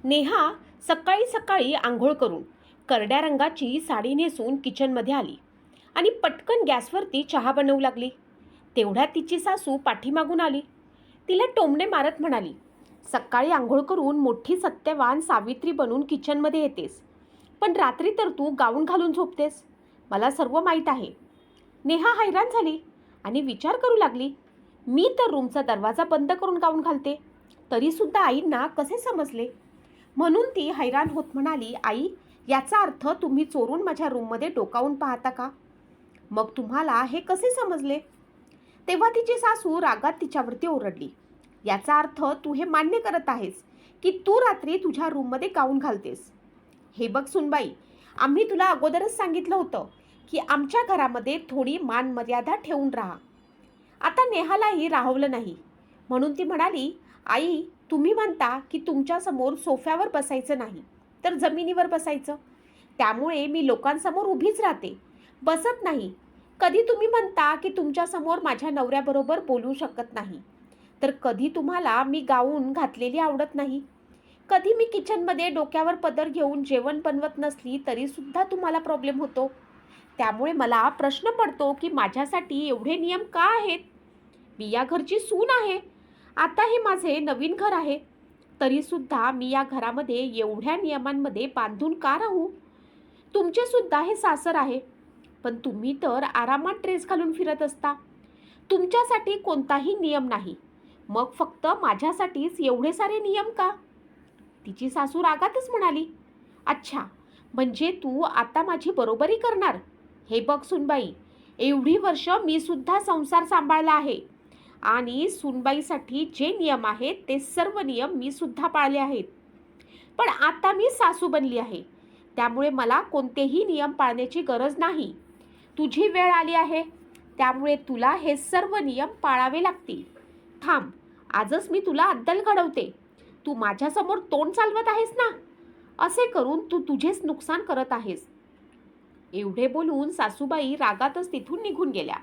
नेहा सकाळी सकाळी आंघोळ करून करड्या रंगाची साडी नेसून किचनमध्ये आली आणि पटकन गॅसवरती चहा बनवू लागली. तेवढ्यात तिची सासू पाठीमागून आली. तिला टोमणे मारत म्हणाली, सकाळी आंघोळ करून मोठी सत्यवान सावित्री बनून किचनमध्ये येतेस, पण रात्री तर तू गाऊन घालून झोपतेस. मला सर्व माहीत आहे. नेहा हैराण झाली आणि विचार करू लागली, मी तर रूमचा दरवाजा बंद करून गाऊन घालते, तरीसुद्धा आईंना कसे समजले? म्हणून ती हैराण होत म्हणाली, आई, याचा अर्थ तुम्ही चोरून माझ्या रूममध्ये डोकावून पाहता का? मग तुम्हाला हे कसे समजले? तेव्हा तिची सासू रागात तिच्यावरती ओरडली, याचा अर्थ तू हे मान्य करत आहेस की तू रात्री तुझ्या रूममध्ये गाऊन घालतेस. हे बघ सुनबाई, आम्ही तुला अगोदरच सांगितलं होतं की आमच्या घरामध्ये थोडी मान मर्यादा ठेवून राहा. आता नेहालाही राहवलं नाही, म्हणून ती म्हणाली, आई, तुम्ही म्हणता की तुमच्यासमोर सोफ्यावर बसायचं नाही तर जमिनीवर बसायचं, त्यामुळे मी लोकांसमोर उभीच राहते, बसत नाही. कधी तुम्ही म्हणता की तुमच्यासमोर माझ्या नवऱ्याबरोबर बोलू शकत नाही, तर कधी तुम्हाला मी गाऊन घातलेली आवडत नाही. कधी मी किचनमध्ये डोक्यावर पदर घेऊन जेवण बनवत नसली तरीसुद्धा तुम्हाला प्रॉब्लेम होतो. त्यामुळे मला प्रश्न पडतो की माझ्यासाठी एवढे नियम का आहेत? मी या घरची सून आहे. आता हे माझे नवीन घर आहे, तरीसुद्धा मी या घरामध्ये एवढ्या नियमांमध्ये बांधून का राहू? तुमचेसुद्धा हे सासर आहे, पण तुम्ही तर आरामात ड्रेस घालून फिरत असता. तुमच्यासाठी कोणताही नियम नाही, मग फक्त माझ्यासाठीच एवढे सारे नियम का? तिची सासू रागातच म्हणाली, अच्छा, म्हणजे तू आता माझी बरोबरी करणार? हे बघ सुनबाई, एवढी वर्ष मी सुद्धा संसार सांभाळला आहे आणि सुनबाईसाठी जे नियम आहेत ते सर्व नियम मी सुद्धा पाळले आहेत. पण आता मी सासू बनली आहे, त्यामुळे मला कोणतेही नियम पाळण्याची गरज नाही. तुझी वेळ आली आहे, त्यामुळे तुला हे सर्व नियम पाळावे लागतील. थांब, आजच मी तुला अद्दल घडवते. तू माझ्यासमोर तोंड चालवत आहेस ना? असे करून तू तुझेच नुकसान करत आहेस. एवढे बोलून सासूबाई रागातच तिथून निघून गेल्या.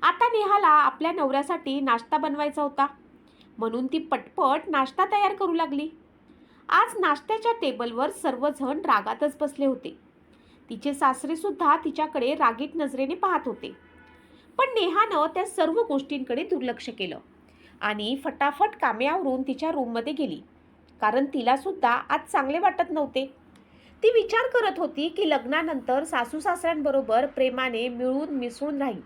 आता नेहाला आपल्या नवऱ्यासाठी नाश्ता बनवायचा होता, म्हणून ती पटपट नाश्ता तयार करू लागली. आज नाश्त्याच्या टेबलवर सर्वजण रागातच बसले होते. तिचे सासरेसुद्धा तिच्याकडे रागीट नजरेने पाहत होते. पण नेहानं त्या सर्व गोष्टींकडे दुर्लक्ष केलं आणि फटाफट कामे आवरून तिच्या रूममध्ये गेली, कारण तिलासुद्धा आज चांगले वाटत नव्हते. ती विचार करत होती की लग्नानंतर सासू सासऱ्यांबरोबर प्रेमाने मिळून मिसळून राहील,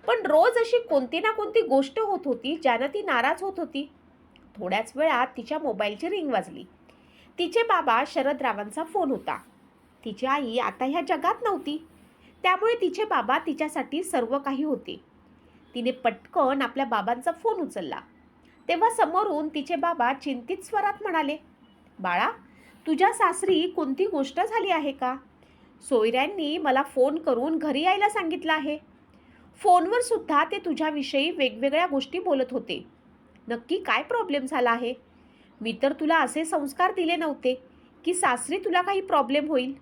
पण रोज अशी कोणती ना कोणती गोष्ट होत होती ज्यानं ती नाराज होत होती. थोड्याच वेळात तिच्या मोबाईलची रिंग वाजली. तिचे बाबा शरदरावांचा फोन होता. तिची आई आता ह्या जगात नव्हती, त्यामुळे तिचे बाबा तिच्यासाठी सर्व काही होते. तिने पटकन आपल्या बाबांचा फोन उचलला. तेव्हा समोरून तिचे बाबा चिंतित स्वरात म्हणाले, बाळा, तुझ्या सासरी कोणती गोष्ट झाली आहे का? सोयऱ्यांनी मला फोन करून घरी यायला सांगितलं आहे. फोनवर सुद्धा ते तुझ्याविषयी वेगवेगळ्या गोष्टी बोलत होते. नक्की काय प्रॉब्लेम झाला आहे? मी तर तुला असे संस्कार दिले नव्हते की सासरी तुला काही प्रॉब्लेम होईल.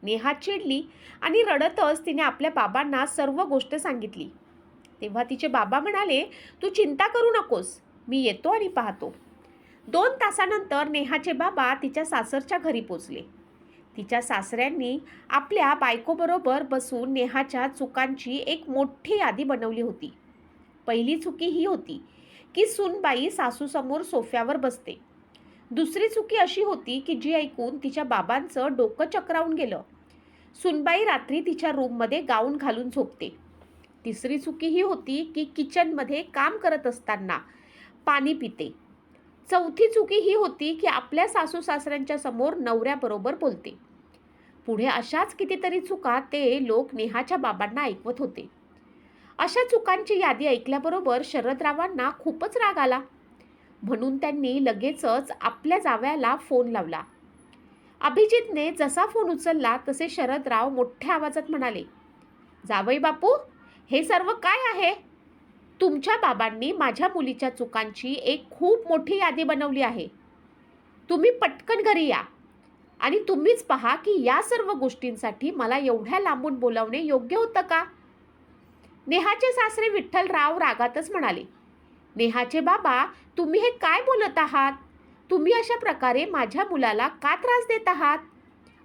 नेहा चिडली आणि रडतच तिने आपल्या बाबांना सर्व गोष्ट सांगितली. तेव्हा तिचे बाबा म्हणाले, तू चिंता करू नकोस, मी येतो आणि पाहतो. 2 तासानंतर नेहाचे बाबा तिच्या सासरच्या घरी पोचले. तिच्या सासऱ्यांनी आपल्या बायकोबरोबर बसून नेहाच्या चुकांची एक मोठी यादी बनवली होती. पहिली चुकी ही होती की सूनबाई सासूसमोर सोफ्यावर बसते. दुसरी चुकी अशी होती की जी ऐकून तिच्या बाबांचं डोकं चक्रावून गेलं. सूनबाई रात्री तिच्या रूममध्ये गाऊन घालून झोपते. तिसरी चुकी ही होती की किचनमध्ये काम करत असताना पाणी पिते. चौथी चुकी ही होती की आपल्या सासू सासऱ्यांच्या समोर नवऱ्याबरोबर बोलते. पुढे अशाच कितीतरी चुका ते लोक नेहाच्या बाबांना ऐकवत होते. अशा चुकांची यादी ऐकल्याबरोबर शरदरावांना खूपच राग आला, म्हणून त्यांनी लगेचच आपल्या जावयाला फोन लावला. अभिजितने जसा फोन उचलला तसे शरदराव मोठ्या आवाजात म्हणाले, जावई बापू, हे सर्व काय आहे? तुमच्या बाबांनी माझ्या मुलीच्या चुकांची एक खूप मोठी यादी बनवली आहे. तुम्ही पटकन घरी या आणि तुम्हीच पहा की या सर्व गोष्टींसाठी मला एवढ्या लांबून बोलावणे योग्य होतं का? नेहाचे सासरे विठ्ठलराव रागातच म्हणाले, नेहाचे बाबा, तुम्ही हे काय बोलत आहात? तुम्ही अशा प्रकारे माझ्या मुलाला का त्रास देत आहात?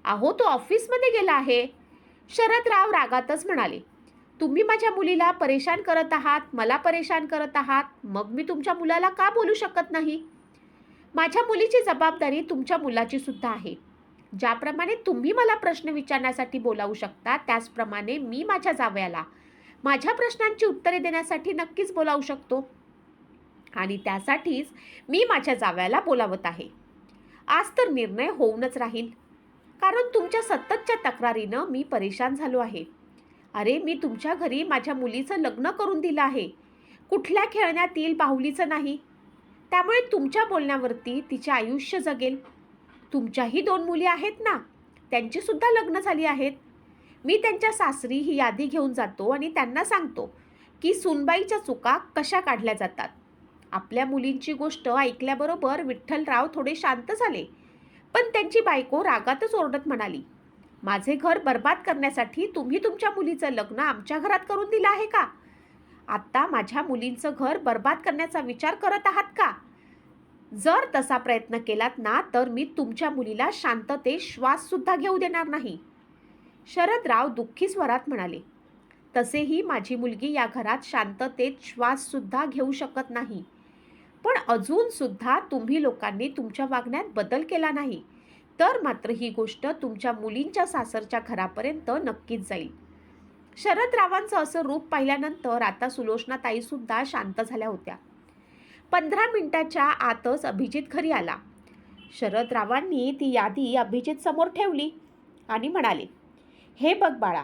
अहो, तो ऑफिसमध्ये गेला आहे. शरदराव रागातच म्हणाले, तुम्ही माझ्या मुलीला परेशान करत आहात, मला परेशान करत आहात, मग मी तुमच्या मुलाला का बोलू शकत नाही? माझ्या मुलीची जबाबदारी तुमच्या मुलाची सुद्धा आहे. ज्याप्रमाणे तुम्ही मला प्रश्न विचारण्यासाठी बोलावू शकता, त्याचप्रमाणे मी माझ्या जावयाला माझ्या प्रश्नांची उत्तरे देण्यासाठी नक्कीच बोलावू शकतो. आणि त्यासाठीच मी माझ्या जावयाला बोलावत आहे. आज तर निर्णय होऊनच राहील, कारण तुमच्या सततच्या तक्रारीनं मी परेशान झालो आहे. अरे, मी तुमच्या घरी माझ्या मुलीचं लग्न करून दिलं आहे, कुठल्या खेळण्यातील बाहुलीचं नाही. त्यामुळे तुमच्या बोलण्यावरती तिचे आयुष्य जगेल. तुमच्याही 2 मुली आहेत ना, त्यांची सुद्धा लग्न झाली आहेत. मी त्यांच्या सासरी ही यादी घेऊन जातो आणि त्यांना सांगतो की सूनबाईच्या चुका कशा काढल्या जातात. आपल्या मुलींची गोष्ट ऐकल्याबरोबर विठ्ठलराव थोडे शांत झाले, पण त्यांची बायको रागातच ओरडत म्हणाली, माझे घर बर्बाद करण्यासाठी तुम्ही तुमच्या मुलीचं लग्न आमच्या घरात करून दिलं आहे का? आता माझ्या मुलींचं घर बर्बाद करण्याचा विचार करत आहात का? जर तसा प्रयत्न केलात ना, तर मी तुमच्या मुलीला शांततेत श्वास सुद्धा घेऊ देणार नाही. शरदराव दुःखी स्वरात म्हणाले, तसेही माझी मुलगी या घरात शांततेत श्वास सुद्धा घेऊ शकत नाही. पण अजून सुद्धा तुम्ही लोकांनी तुमच्या वागण्यात बदल केला नाही, तर मात्र ही गोष्ट तुमच्या मुलींच्या सासरच्या घरापर्यंत नक्कीच जाईल. शरदरावांचं असं रूप पाहिल्यानंतर आता सुलोचनाताई सुद्धा शांत झाल्या होत्या. 15 मिनिटाच्या आतच अभिजित घरी आला. शरदरावांनी ती यादी अभिजित समोर ठेवली आणि म्हणाले, हे बघ बाळा,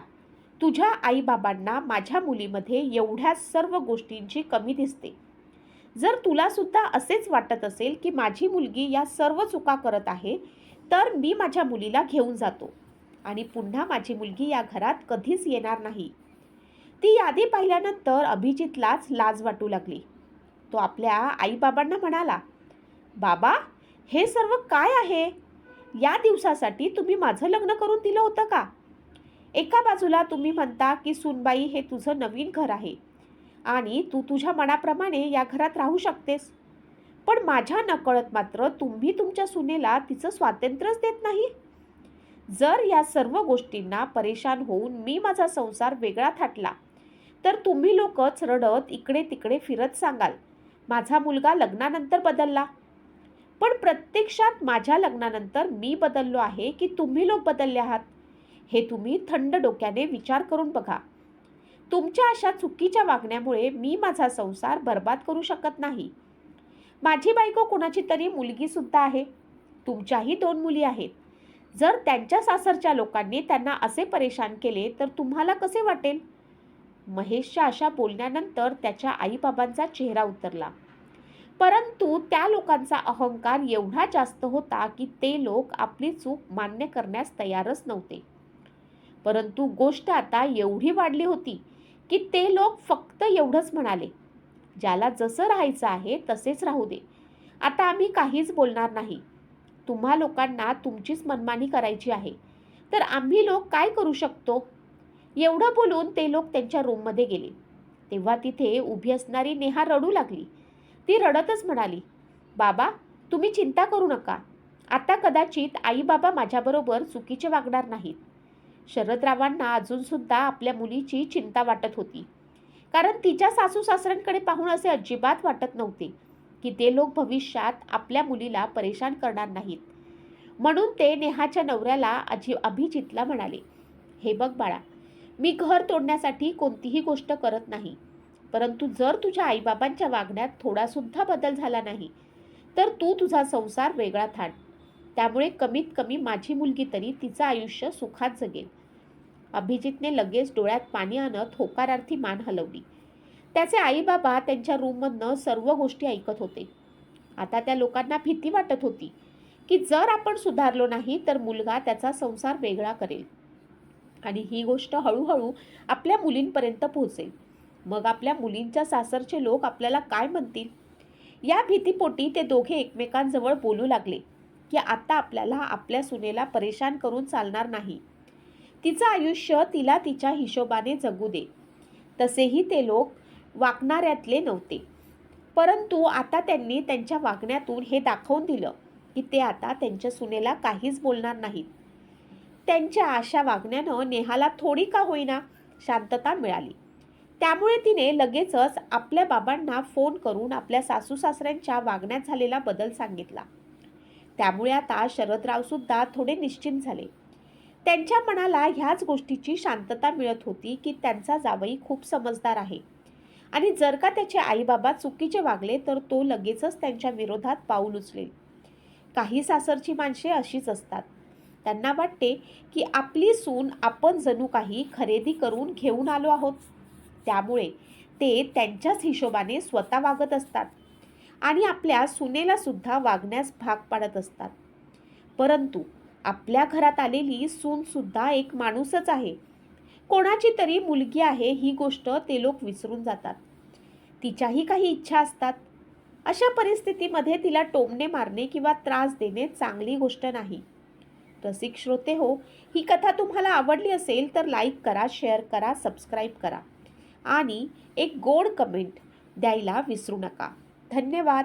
तुझ्या आईबाबांना माझ्या मुलीमध्ये एवढ्या सर्व गोष्टींची कमी दिसते. जर तुला सुद्धा असेच वाटत असेल की माझी मुलगी या सर्व चुका करत आहे, तर मी माझ्या मुलीला घेऊन जातो आणि पुन्हा माझी मुलगी या घरात कधीच येणार नाही. ती यादी पाहिल्यानंतर अभिजितलाच लाज वाटू लागली. तो आपल्या आईबाबांना म्हणाला, बाबा, हे सर्व काय आहे? या दिवसासाठी तुम्ही माझं लग्न करून दिलं होतं का? एका बाजूला तुम्ही म्हणता की सूनबाई हे तुझं नवीन घर आहे आणि तू तुझ्या मनाप्रमाणे या घरात राहू शकतेस, पण माझ्या नकळत मात्र तुम्ही तुमच्या सुनेला तिचं स्वातंत्र्यच देत नाही. जर या सर्व गोष्टींना परेशान होऊन मी माझा संसार वेगळा थाटला, तर तुम्ही लोकच रडत इकडे तिकडे फिरत सांगाल, माझा मुलगा लग्नानंतर बदलला. पण प्रत्यक्षात माझ्या लग्नानंतर मी बदललो आहे की तुम्ही लोक बदलले आहात? हे तुम्ही थंड डोक्याने विचार करून बघा. तुमच्या अशा चुकीच्या वागण्यामुळे मी माझा संसार बर्बाद करू शकत नाही. माझी बायको कोणाची तरी मुलगी सुद्धा आहे. तुमच्याही 2 मुली आहेत. जर त्यांच्या सासरच्या लोकांनी त्यांना असे परेशान केले तर तुम्हाला कसे वाटेल? महेशच्या अशा बोलण्यानंतर त्याच्या आईबाबांचा चेहरा उतरला. परंतु त्या लोकांचा अहंकार एवढा जास्त होता की ते लोक आपली चूक मान्य करण्यास तयारच नव्हते. परंतु गोष्ट आता एवढी वाढली होती की ते लोक फक्त एवढंच म्हणाले, ज्याला जसं राहायचं आहे तसेच राहू दे. आता आम्ही काहीच बोलणार नाही. तुम्हा लोकांना तुमचीच मनमानी करायची आहे, तर आम्ही लोक काय करू शकतो? एवढं बोलून ते लोक त्यांच्या रूममध्ये गेले. तेव्हा तिथे उभी असणारी नेहा रडू लागली. ती रडतच म्हणाली, बाबा, तुम्ही चिंता करू नका. आता कदाचित आई बाबा माझ्याबरोबर चुकीचे वागणार नाहीत. शरदरावांना अजूनसुद्धा आपल्या मुलीची चिंता वाटत होती, कारण तिच्या सासू सासऱ्यांकडे पाहून असे अजिबात वाटत नव्हते की ते लोक भविष्यात आपल्या मुलीला परेशान करणार नाहीत. म्हणून ते नेहाच्या नवऱ्याला अभिजितला म्हणाले, हे बघ बाळा, मी घर तोडण्यासाठी कोणतीही गोष्ट करत नाही, परंतु जर तुझ्या आईबाबांच्या वागण्यात थोडासुद्धा बदल झाला नाही तर तू तुझा संसार वेगळा थाट. त्यामुळे कमीत कमी माझी मुलगी तरी तिचं आयुष्य सुखात जगेल. अभिजितने लगेच डोळ्यात पाणी आणत होकारार्थी मान हलवली. त्याचे आईबाबा त्यांच्या रूममधनं सर्व गोष्टी ऐकत होते. आता त्या लोकांना भीती वाटत होती की जर आपण सुधारलो नाही तर मुलगा त्याचा संसार वेगळा करेल आणि ही गोष्ट हळूहळू आपल्या मुलींपर्यंत पोहोचेल. मग आपल्या मुलींच्या सासरचे लोक आपल्याला काय म्हणतील? या भीतीपोटी ते दोघे एकमेकांजवळ बोलू लागले की आता आपल्याला आपल्या सुनेला परेशान करून चालणार नाही. तिचं आयुष्य तिला तिच्या हिशोबाने जगू दे. तसेही ते लोक वागणाऱ्यातले नव्हते, परंतु आता त्यांनी त्यांच्या वागण्यातून हे दाखवून दिलं की ते आता त्यांच्या सुनेला काहीच बोलणार नाहीत. त्यांच्या अशा वागण्यानं नेहाला थोडी का होईना शांतता मिळाली. त्यामुळे तिने लगेचच आपल्या बाबांना फोन करून आपल्या सासू सासऱ्यांच्या वागण्यात झालेला बदल सांगितला. त्यामुळे आता शरदराव सुद्धा थोडे निश्चिंत झाले. त्यांच्या मनाला ह्याच गोष्टीची शांतता मिळत होती की त्यांचा जावई खूप समजदार आहे आणि जर का त्याचे आईबाबा चुकीचे वागले तर तो लगेचच त्यांच्या विरोधात पाऊल उचलेल. काही सासरची माणसे अशीच असतात. त्यांना वाटते की आपली सून आपण जणू काही खरेदी करून घेऊन आलो आहोत. त्यामुळे ते त्यांच्याच हिशोबाने स्वतः वागत असतात आणि आपल्या सुनेला सुद्धा वागण्यास भाग पाडत असतात. परंतु आपल्या घरात आलेली सून सुद्धा एक माणूसच आहे. कोणाची तरी मुलगी आहे ही गोष्ट ते लोक विसरून जातात. तिच्याही काही इच्छा असतात. अशा परिस्थितीमध्ये तिला टोमणे मारणे किंवा त्रास देणे चांगली गोष्ट नाही. रसिक श्रोते हो, ही कथा तुम्हाला आवडली असेल तर लाईक करा, शेअर करा, सबस्क्राईब करा आणि एक गोड कमेंट द्यायला विसरू नका. धन्यवाद.